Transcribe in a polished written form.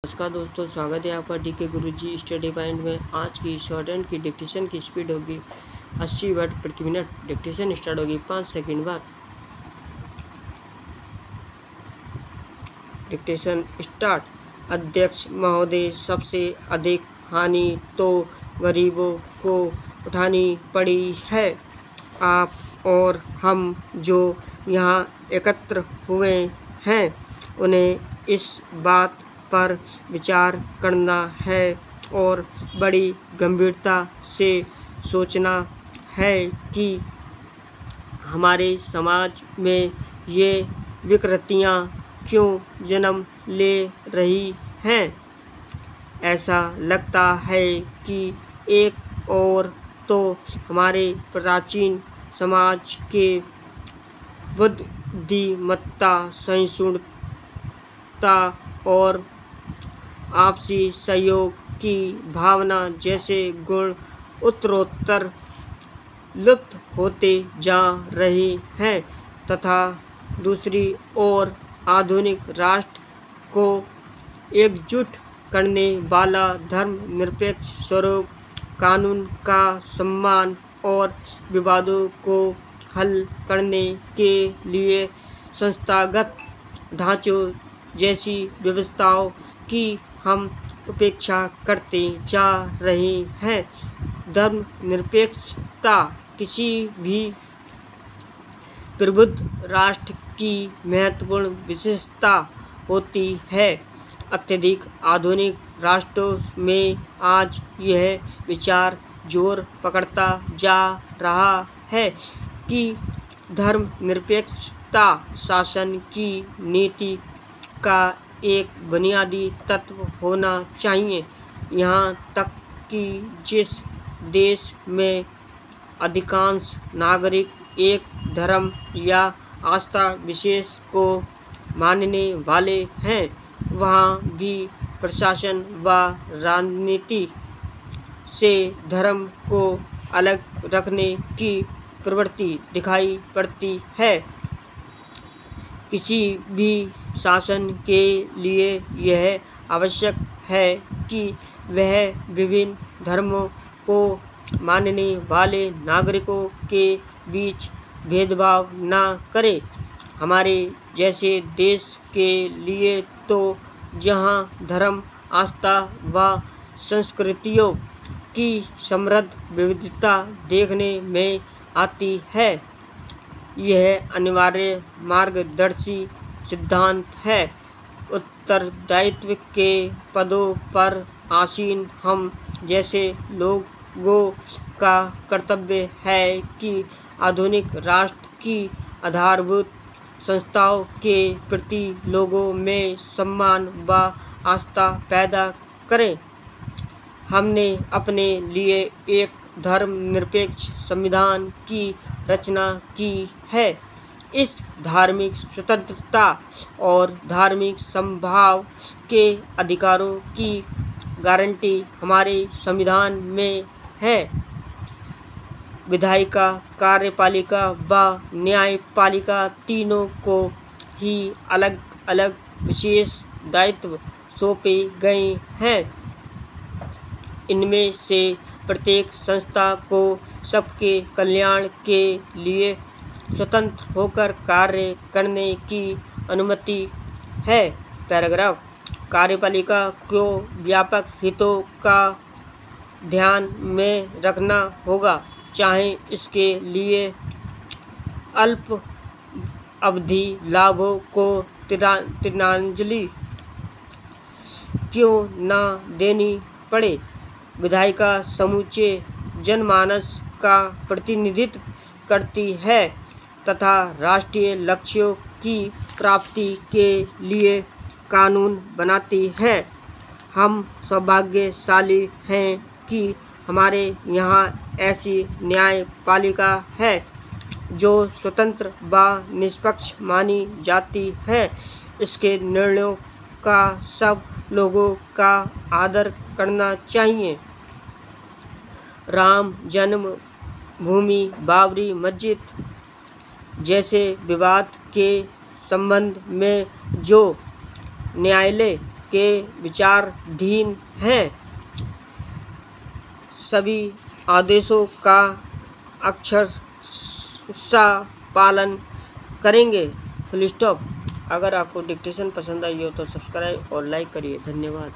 नमस्कार दोस्तों, स्वागत है आपका डी के गुरुजी स्टडी पॉइंट में। आज की शॉर्ट हैंड की डिक्टेशन की स्पीड होगी 80 वर्ड प्रति मिनट। डिक्टेशन स्टार्ट होगी 5 सेकंड बाद। Dictation start. अध्यक्ष महोदय, सबसे अधिक हानि तो गरीबों को उठानी पड़ी है। आप और हम जो यहाँ एकत्र हुए हैं, उन्हें इस बात पर विचार करना है और बड़ी गंभीरता से सोचना है कि हमारे समाज में ये विकृतियाँ क्यों जन्म ले रही हैं। ऐसा लगता है कि एक और तो हमारे प्राचीन समाज के बुद्धिमत्ता, सहिष्णुता और आपसी सहयोग की भावना जैसे गुण उत्तरोत्तर लुप्त होते जा रहे हैं, तथा दूसरी ओर आधुनिक राष्ट्र को एकजुट करने वाला धर्मनिरपेक्ष स्वरूप, कानून का सम्मान और विवादों को हल करने के लिए संस्थागत ढांचों जैसी व्यवस्थाओं की हम उपेक्षा करते जा रहे हैं। धर्मनिरपेक्षता किसी भी प्रबुद्ध राष्ट्र की महत्वपूर्ण विशेषता होती है। अत्यधिक आधुनिक राष्ट्रों में आज यह विचार जोर पकड़ता जा रहा है कि धर्मनिरपेक्षता शासन की नीति का एक बुनियादी तत्व होना चाहिए। यहाँ तक कि जिस देश में अधिकांश नागरिक एक धर्म या आस्था विशेष को मानने वाले हैं, वहाँ भी प्रशासन व राजनीति से धर्म को अलग रखने की प्रवृत्ति दिखाई पड़ती है। किसी भी शासन के लिए यह आवश्यक है कि वह विभिन्न धर्मों को मानने वाले नागरिकों के बीच भेदभाव न करे। हमारे जैसे देश के लिए तो जहाँ धर्म, आस्था व संस्कृतियों की समृद्ध विविधता देखने में आती है, यह अनिवार्य मार्गदर्शी सिद्धांत है। उत्तरदायित्व के पदों पर आसीन हम जैसे लोगों का कर्तव्य है कि आधुनिक राष्ट्र की आधारभूत संस्थाओं के प्रति लोगों में सम्मान व आस्था पैदा करें। हमने अपने लिए एक धर्मनिरपेक्ष संविधान की रचना की है। इस धार्मिक स्वतंत्रता और धार्मिक समभाव के अधिकारों की गारंटी हमारे संविधान में है। विधायिका, कार्यपालिका व न्यायपालिका तीनों को ही अलग अलग विशेष दायित्व सौंपे गए हैं। इनमें से प्रत्येक संस्था को सबके कल्याण के लिए स्वतंत्र होकर कार्य करने की अनुमति है। पैराग्राफ। कार्यपालिका को व्यापक हितों का ध्यान में रखना होगा, चाहे इसके लिए अल्प अवधि लाभों को तिलांजलि क्यों न देनी पड़े। विधायिका समूचे जनमानस का प्रतिनिधित्व करती है तथा राष्ट्रीय लक्ष्यों की प्राप्ति के लिए कानून बनाती है। हम सौभाग्यशाली हैं कि हमारे यहाँ ऐसी न्यायपालिका है जो स्वतंत्र व निष्पक्ष मानी जाती है। इसके निर्णयों का सब लोगों का आदर करना चाहिए। राम जन्म भूमि, बाबरी मस्जिद जैसे विवाद के संबंध में जो न्यायालय के विचाराधीन हैं। सभी आदेशों का अक्षरशः पालन करेंगे। Full stop. अगर आपको डिक्टेशन पसंद आई हो तो सब्सक्राइब और लाइक करिए। धन्यवाद।